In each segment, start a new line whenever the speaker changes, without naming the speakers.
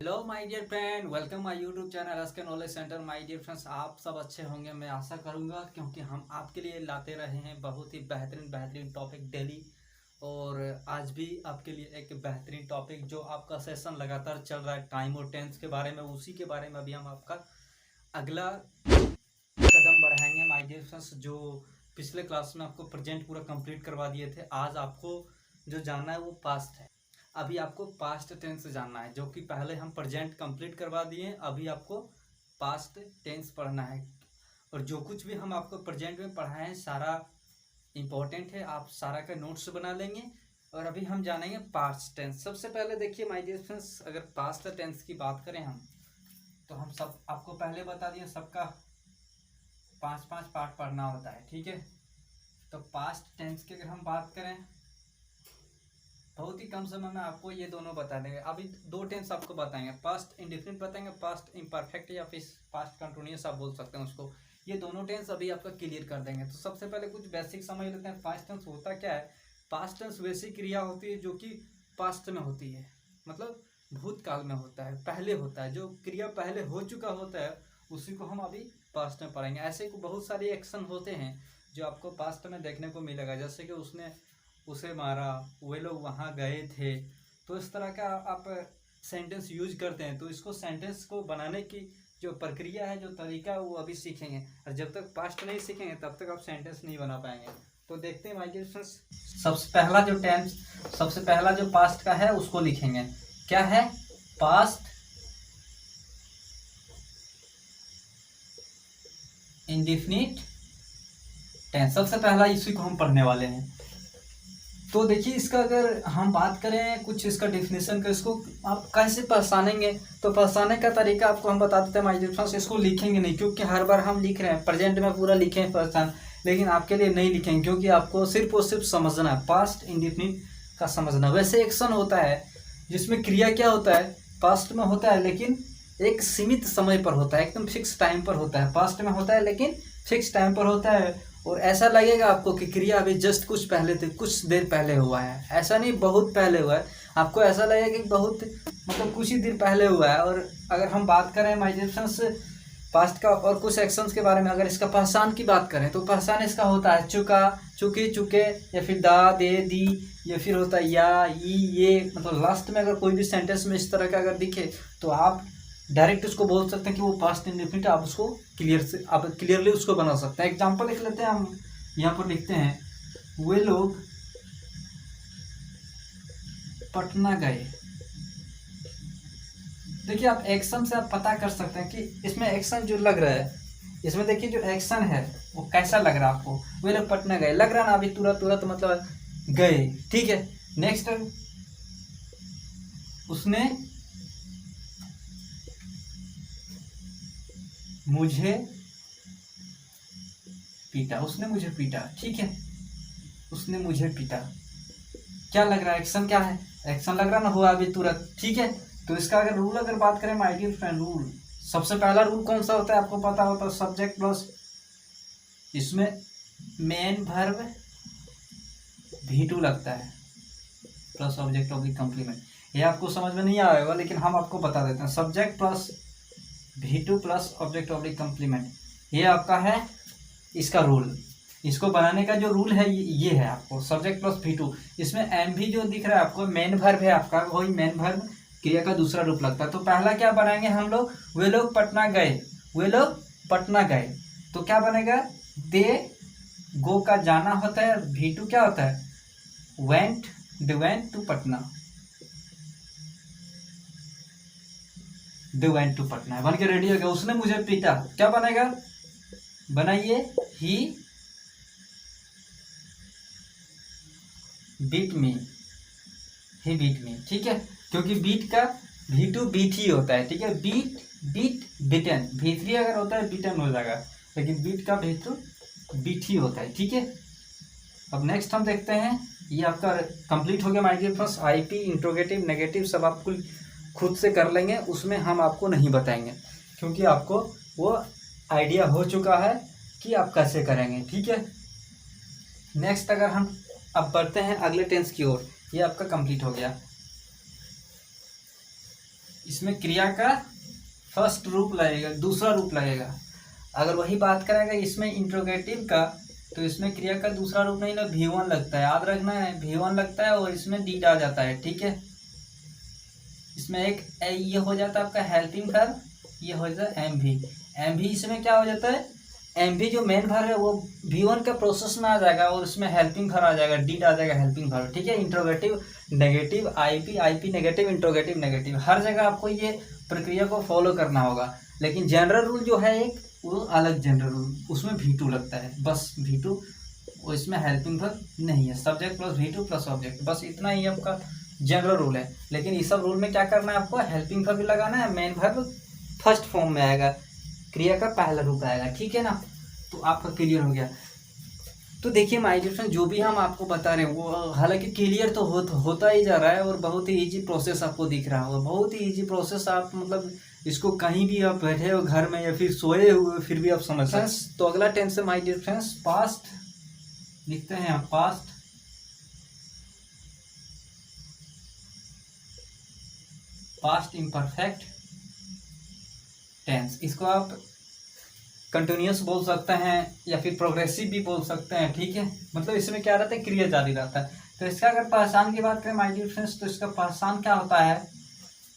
Hello my dear friend, welcome my YouTube channel SK knowledge centre. My dear friends, आप सब अच्छे होंगे मैं आशा करूंगा, क्योंकि हम आपके लिए लाते रहे हैं बहुत ही बेहतरीन बेहतरीन टॉपिक डेली। और आज भी आपके लिए एक बेहतरीन टॉपिक जो आपका सेशन लगातार चल रहा है टाइम और टेंस के बारे में, उसी के बारे में अभी हम आपका अगला कदम बढ़ाएंगे माय डियर फ्रेंड्स। जो पिछले क्लास में आपको प्रेजेंट पूरा कंप्लीट करवा दिए थे, आज आपको जो जानना है वो पास्ट है। अभी आपको पास्ट टेंस जानना है, जो कि पहले हम प्रेजेंट कंप्लीट करवा दिए, अभी आपको पास्ट टेंस पढ़ना है। और जो कुछ भी हम आपको प्रेजेंट में पढ़ाए हैं सारा इम्पोर्टेंट है, आप सारा का नोट्स बना लेंगे। और अभी हम जानेंगे पास्ट टेंस। सबसे पहले देखिए माय डियर फ्रेंड्स, अगर पास्ट टेंस की बात करें हम, तो हम सब आपको पहले बता दिए सबका 5-5 पार्ट पढ़ना होता है, ठीक है। तो पास्ट टेंस की अगर हम बात करें, बहुत ही कम समय में आपको ये दोनों बता देंगे। अभी दो टेंस आपको बताएंगे, पास्ट इंडिफिनिट बताएंगे, पास्ट इम्परफेक्ट या फिर पास्ट कंटिन्यूअस आप बोल सकते हैं उसको। ये दोनों टेंस अभी आपका क्लियर कर देंगे। तो सबसे पहले कुछ बेसिक समझ लेते हैं, पास्ट टेंस होता क्या है। पास्ट टेंस वैसी क्रिया होती है जो कि पास्ट में होती है, मतलब भूतकाल में होता है, पहले होता है। जो क्रिया पहले हो चुका होता है उसी को हम अभी पास्ट में पढ़ेंगे। ऐसे बहुत सारे एक्शन होते हैं जो आपको पास्ट में देखने को मिलेगा, जैसे कि उसने उसे मारा, वे लोग वहाँ गए थे। तो इस तरह का आप सेंटेंस यूज करते हैं। तो इसको सेंटेंस को बनाने की जो प्रक्रिया है, जो तरीका है, वो अभी सीखेंगे। और जब तक पास्ट नहीं सीखेंगे तब तक आप सेंटेंस नहीं बना पाएंगे। तो देखते हैं माय डियर फ्रेंड्स, सबसे पहला जो पास्ट का है उसको लिखेंगे। क्या है? Past indefinite tense. सबसे पहला इसी को हम पढ़ने वाले हैं। तो देखिए, इसका अगर हम बात करें कुछ इसका डेफिनेशन का, इसको आप कैसे पहचानेंगे, तो पहचाने का तरीका आपको हम बता देते हैं माय डियर फ्रेंड्स। इसको लिखेंगे नहीं, क्योंकि हर बार हम लिख रहे हैं प्रेजेंट में पूरा लिखें पहचान, लेकिन आपके लिए नहीं लिखेंगे, क्योंकि आपको सिर्फ और सिर्फ समझना है, पास्ट इंडिफिनिट का समझना। वैसे एक्शन होता है जिसमें क्रिया क्या होता है, पास्ट में होता है लेकिन एक सीमित समय पर होता है, एकदम फिक्स टाइम पर होता है। पास्ट में होता है लेकिन फिक्स टाइम पर होता है। और ऐसा लगेगा आपको कि क्रिया अभी जस्ट कुछ पहले थे, कुछ देर पहले हुआ है, ऐसा नहीं बहुत पहले हुआ है। आपको ऐसा लगेगा कि बहुत मतलब कुछ ही देर पहले हुआ है। और अगर हम बात करें माय डियर फ्रेंड्स पास्ट का और कुछ एक्शंस के बारे में, अगर इसका पहचान की बात करें तो पहचान इसका होता है चुका, चुके, चुके, या फिर दा, दे, दी, या फिर होता है या, ये। मतलब लास्ट में अगर कोई भी सेंटेंस में इस तरह का अगर दिखे तो आप डायरेक्ट उसको बोल सकते हैं कि वो पास्ट इंडेफिनिट। आप उसको क्लियरली उसको बना सकते हैं। एग्जांपल लिख लेते हैं हम, यहाँ पर लिखते हैं वे लोग पटना गए। देखिए, आप एक्शन से आप पता कर सकते हैं कि इसमें एक्शन जो लग रहा है, इसमें देखिए जो एक्शन है वो कैसा लग रहा है आपको। वे लोग पटना गए लग रहा है ना, अभी तुरंत मतलब गए, ठीक है। नेक्स्ट, उसने मुझे पीटा, उसने मुझे पीटा, ठीक है। उसने मुझे पीटा, क्या लग रहा है, एक्शन क्या है, एक्शन लग रहा ना, हुआ अभी तुरंत, ठीक है। तो इसका अगर रूल अगर बात करें माय डियर फ्रेंड, रूल सबसे पहला रूल कौन सा होता है आपको पता होता है, सब्जेक्ट प्लस इसमें मेन वर्ब V2 लगता है प्लस ऑब्जेक्ट ऑब्लिक कंप्लीमेंट। ये आपको समझ में नहीं आएगा, लेकिन हम आपको बता देते हैं। Subject plus V2 plus object oblique complement, ये आपका है इसका रूल। इसको बनाने का जो रूल है ये है आपको, सब्जेक्ट प्लस V2। इसमें एम भी जो दिख रहा है आपको मेन वर्ब है आपका, वही मेन वर्ब क्रिया का दूसरा रूप लगता है। तो पहला क्या बनाएंगे हम लोग, वे लोग पटना गए, वे लोग पटना गए। तो क्या बनेगा, दे गो का जाना होता है, V2 क्या होता है, went, they went to Patna, they went to Patna बन के रेडी हो गया। उसने मुझे पीटा, क्या बनेगा, बनाइए ही बीट मी, ही बीट मी, ठीक है। क्योंकि बीट का V2 बीट ही होता है, ठीक है। बीट, बीट, बीटन, V3 अगर होता है बीटन हो जाएगा, लेकिन बीट का V2 बीट ही होता है, ठीक है। अब नेक्स्ट हम देखते हैं, ये आपका कंप्लीट हो गया my dear friends. IP interrogative negative सब आपको खुद से कर लेंगे, उसमें हम आपको नहीं बताएंगे, क्योंकि आपको वो आइडिया हो चुका है कि आप कैसे करेंगे, ठीक है। नेक्स्ट अगर हम अब बढ़ते हैं अगले टेंस की ओर, ये आपका कंप्लीट हो गया। इसमें क्रिया का फर्स्ट रूप लगेगा, दूसरा रूप लगेगा। अगर वही बात करेंगे इसमें इंट्रोगेटिव का, तो इसमें क्रिया का दूसरा रूप नहीं ना V1 लगता है, याद रखना है V1 लगता है और इसमें डीड आ जाता है, ठीक है। इसमें एक ये हो जाता है आपका हेल्पिंग वर्ब, ये हो जाता है एम भी इसमें क्या हो जाता है, एम भी जो मेन वर्ब है वो V1 का प्रोसेस में आ जाएगा और उसमें हेल्पिंग वर्ब आ जाएगा, डीड आ जाएगा हेल्पिंग वर्ब, ठीक है। Interrogative negative, IP negative, interrogative negative, हर जगह आपको ये प्रक्रिया को फॉलो करना होगा। लेकिन जनरल रूल जो है एक, वो अलग जनरल रूल, उसमें V2 लगता है, बस V2, वो इसमें हेल्पिंग वर्ब नहीं है, subject plus V2 plus object, बस इतना ही आपका जनरल रूल है। लेकिन इस सब रूल में क्या करना है आपको, हेल्पिंग वर्ब भी लगाना है, मेन वर्ब फर्स्ट फॉर्म में आएगा, क्रिया का पहला रूप आएगा, ठीक है ना। तो आपका क्लियर हो गया। तो देखिए माय डियर फ्रेंड, जो भी हम आपको बता रहे हैं वो हालांकि क्लियर तो होता ही जा रहा है और बहुत ही इजी प्रोसेस आपको दिख रहा होगा, बहुत ही इजी प्रोसेस। आप मतलब इसको कहीं भी आप बैठे हो घर में या फिर सोए हुए फिर भी आप समझ सकते हैं। तो अगला टेंस है माय डियर फ्रेंड्स पास्ट, लिखते हैं आप पास्ट, पास्ट इम्परफेक्ट टेंस। इसको आप कंटिन्यूस बोल सकते हैं या फिर प्रोग्रेसिव भी बोल सकते हैं, ठीक है। मतलब इसमें क्या रहता है, क्रिया जारी रहता है। तो इसका अगर पहचान की बात करें माय डियर फ्रेंड्स, तो इसका पहचान क्या होता है,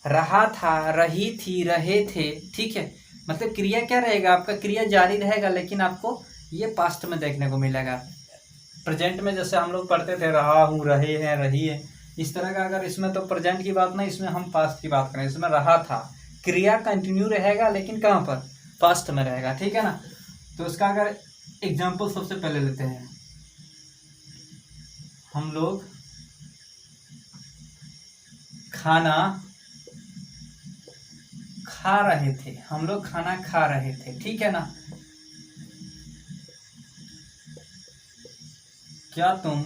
रहा था, रही थी, रहे थे, ठीक है। मतलब क्रिया क्या रहेगा आपका, क्रिया जारी रहेगा लेकिन आपको ये पास्ट में देखने को मिलेगा। प्रेजेंट में जैसे हम लोग पढ़ते थे रहा हूँ, रहे हैं, रही है, इस तरह का। अगर इसमें तो प्रेजेंट की बात नहीं, इसमें हम पास्ट की बात करें, इसमें रहा था, क्रिया कंटिन्यू रहेगा लेकिन कहाँ पर, पास्ट में रहेगा, ठीक है ना। तो इसका अगर एग्जाम्पल सबसे पहले लेते हैं, हम लोग खाना खा रहे थे, हम लोग खाना खा रहे थे, ठीक है ना। क्या तुम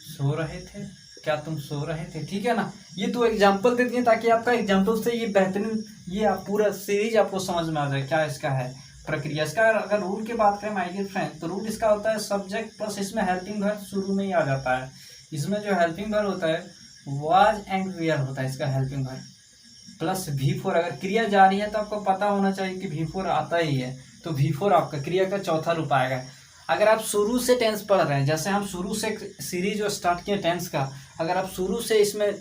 सो रहे थे, क्या तुम सो रहे थे, ठीक है ना। ये तो एग्जाम्पल दे दिए ताकि आपका एग्जाम्पल से ये बेहतरीन, ये आप पूरा सीरीज आपको समझ में आ जाए क्या इसका है प्रक्रिया। इसका अगर रूल की बात करें माय डियर फ्रेंड, तो रूल इसका होता है सब्जेक्ट प्लस इसमें हेल्पिंग वर्ब शुरू में ही आ जाता है। इसमें जो हेल्पिंग वर्ब होता है वाज एंड वेयर होता है, इसका हेल्पिंग वर्ब प्लस V4। अगर क्रिया जारी है तो आपको पता होना चाहिए कि V4 आता ही है, तो V4 आपका क्रिया का चौथा रूप आएगा। अगर आप शुरू से टेंस पढ़ रहे हैं, जैसे हम शुरू से सीरीज जो स्टार्ट किए टेंस का, अगर आप शुरू से इसमें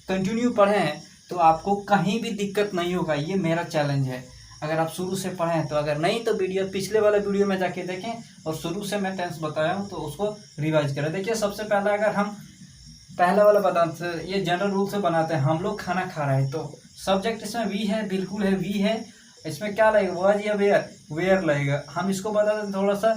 कंटिन्यू पढ़े हैं तो आपको कहीं भी दिक्कत नहीं होगा, ये मेरा चैलेंज है। अगर आप शुरू से पढ़े हैं तो, अगर नहीं तो वीडियो पिछले वाले वीडियो में जाके देखें और शुरू से मैं टेंस बताया हूँ तो उसको रिवाइज करें। देखिए सबसे पहला अगर हम पहला वाला बताते, ये जनरल रूल से बनाते हैं, हम लोग खाना खा रहे हैं, तो सब्जेक्ट इसमें वी है, बिल्कुल है, वी है। इसमें क्या लगेगा, वाज या वेयर, वेयर लगेगा। हम इसको बता दें थोड़ा सा,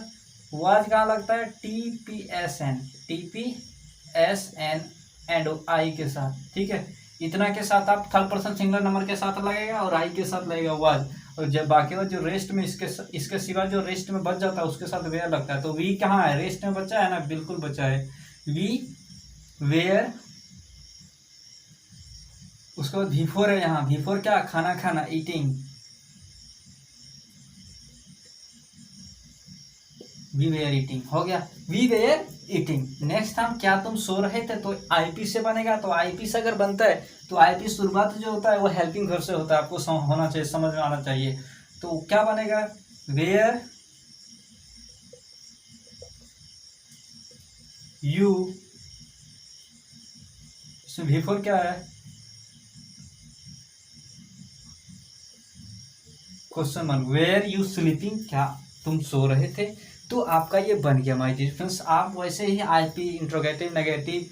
वाज कहाँ लगता है, TPSN, TPSN एंड आई के साथ, ठीक है। इतना के साथ आप थर्ड पर्सन सिंगुलर नंबर के साथ लगेगा और आई के साथ लगेगा वाज। और जब बाकी वो जो रेस्ट में इसके सिवा जो रेस्ट में बच जाता है उसके साथ वेयर लगता है। तो वी कहाँ है, रेस्ट में बचा है ना, बिल्कुल बचा है, वी वेयर। उसके बाद V4 है यहाँ, V4 क्या, खाना खाना, ईटिंग, वी वेयर ईटिंग हो गया, वी वेयर ईटिंग। नेक्स्ट हम क्या तुम सो रहे थे, तो IP से बनेगा। तो IP से अगर बनता है तो IP शुरुआत जो होता है वो हेल्पिंग वर्ब से होता है, आपको होना चाहिए, समझ में आना चाहिए। तो क्या बनेगा, वेयर यू, इसमें V4 क्या है, question mark, where you sleeping, क्या तुम सो रहे थे। तो आपका ये बन गया माय डियर फ्रेंड्स। आप वैसे ही IP इंट्रोगेटिव नेगेटिव,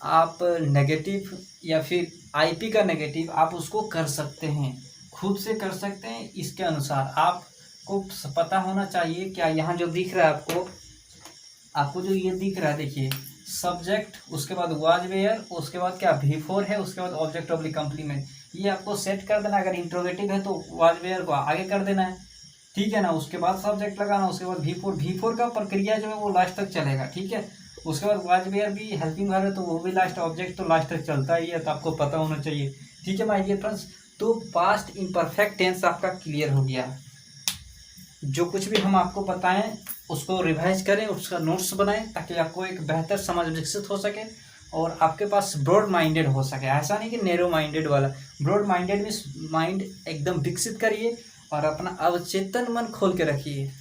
आप नेगेटिव या फिर IP का नेगेटिव आप उसको कर सकते हैं, खुद से कर सकते हैं। इसके अनुसार आपको पता होना चाहिए क्या, यहाँ जो दिख रहा है आपको जो ये दिख रहा है, देखिए सब्जेक्ट, उसके बाद वाज वेयर, उसके बाद क्या V4 है, उसके बाद ऑब्जेक्ट ऑब्लिक कंप्लीमेंट, ये आपको सेट कर देना। अगर इंट्रोगेटिव है तो वाज वेयर को आगे कर देना है, ठीक है ना। उसके बाद सब्जेक्ट लगाना, उसके बाद V4 का प्रक्रिया जो है वो लास्ट तक चलेगा, ठीक है। उसके बाद वाज वेयर भी हेल्पिंग वर्ब है तो वो भी लास्ट, ऑब्जेक्ट तो लास्ट तक चलता ही है, तो आपको पता होना चाहिए, ठीक है माय डियर फ्रेंड्स। तो पास्ट इम्परफेक्ट टेंस आपका क्लियर हो गया। जो कुछ भी हम आपको बताएं उसको रिवाइज करें, उसका नोट्स बनाएं, ताकि आपको एक बेहतर समझ विकसित हो सके और आपके पास ब्रॉड माइंडेड हो सके। ऐसा नहीं कि नैरो माइंडेड वाला, ब्रॉड माइंडेड मीन्स माइंड एकदम विकसित करिए और अपना अवचेतन मन खोल के रखिए।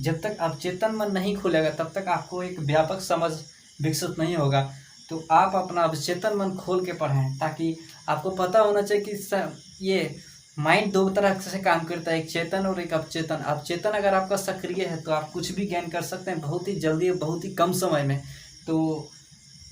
जब तक अवचेतन मन नहीं खुलेगा तब तक आपको एक व्यापक समझ विकसित नहीं होगा। तो आप अपना अवचेतन मन खोल के पढ़ें, ताकि आपको पता होना चाहिए कि ये माइंड दो तरह से काम करता है, एक चेतन और एक अवचेतन। अवचेतन अगर आपका सक्रिय है तो आप कुछ भी गेन कर सकते हैं बहुत ही जल्दी, बहुत ही कम समय में। तो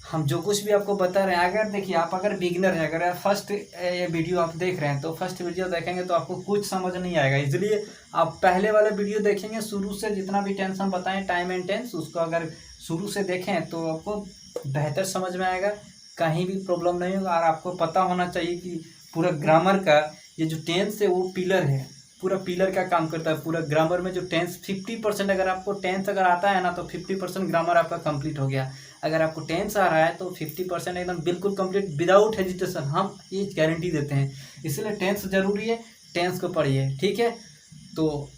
हम जो कुछ भी आपको बता रहे हैं, अगर देखिए आप अगर बिगिनर है, अगर फर्स्ट ये वीडियो आप देख रहे हैं तो फर्स्ट वीडियो देखेंगे तो आपको कुछ समझ नहीं आएगा। इसलिए आप पहले वाला वीडियो देखेंगे, शुरू से जितना भी टेंस हम बताएं टाइम एंड टेंस, उसको अगर शुरू से देखें तो आपको बेहतर समझ में आएगा, कहीं भी प्रॉब्लम नहीं होगा। और आपको पता होना चाहिए कि पूरा ग्रामर का ये जो टेंस है वो पिलर है, पूरा पिलर का काम करता है। पूरा ग्रामर में जो टेंस 50%, अगर आपको टेंस अगर आता है ना तो 50% ग्रामर आपका कंप्लीट हो गया। अगर आपको टेंस आ रहा है तो 50% एकदम बिल्कुल कंप्लीट विदाउट हेजिटेशन, हम ये गारंटी देते हैं। इसलिए टेंस जरूरी है, टेंस को पढ़िए, ठीक है। तो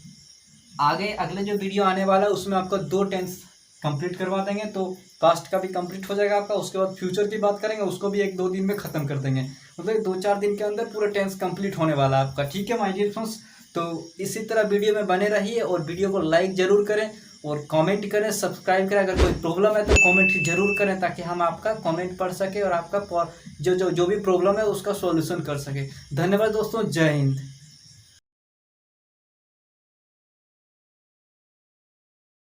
आगे अगले जो वीडियो आने वाला है उसमें आपको 2 टेंस कंप्लीट करवा देंगे, तो पास्ट का भी कंप्लीट हो जाएगा आपका। उसके बाद फ्यूचर की बात करेंगे, उसको भी 1-2 दिन में ख़त्म कर देंगे। मतलब 2-4 दिन के अंदर पूरा टेंस कंप्लीट होने वाला है आपका, ठीक है माय डियर फ्रेंड्स। तो इसी तरह वीडियो में बने रहिए और वीडियो को लाइक ज़रूर करें और कमेंट करें, सब्सक्राइब करें। अगर कोई प्रॉब्लम है तो कमेंट जरूर करें, ताकि हम आपका कमेंट पढ़ सके और आपका जो भी प्रॉब्लम है उसका सॉल्यूशन कर सके। धन्यवाद दोस्तों, जय हिंद।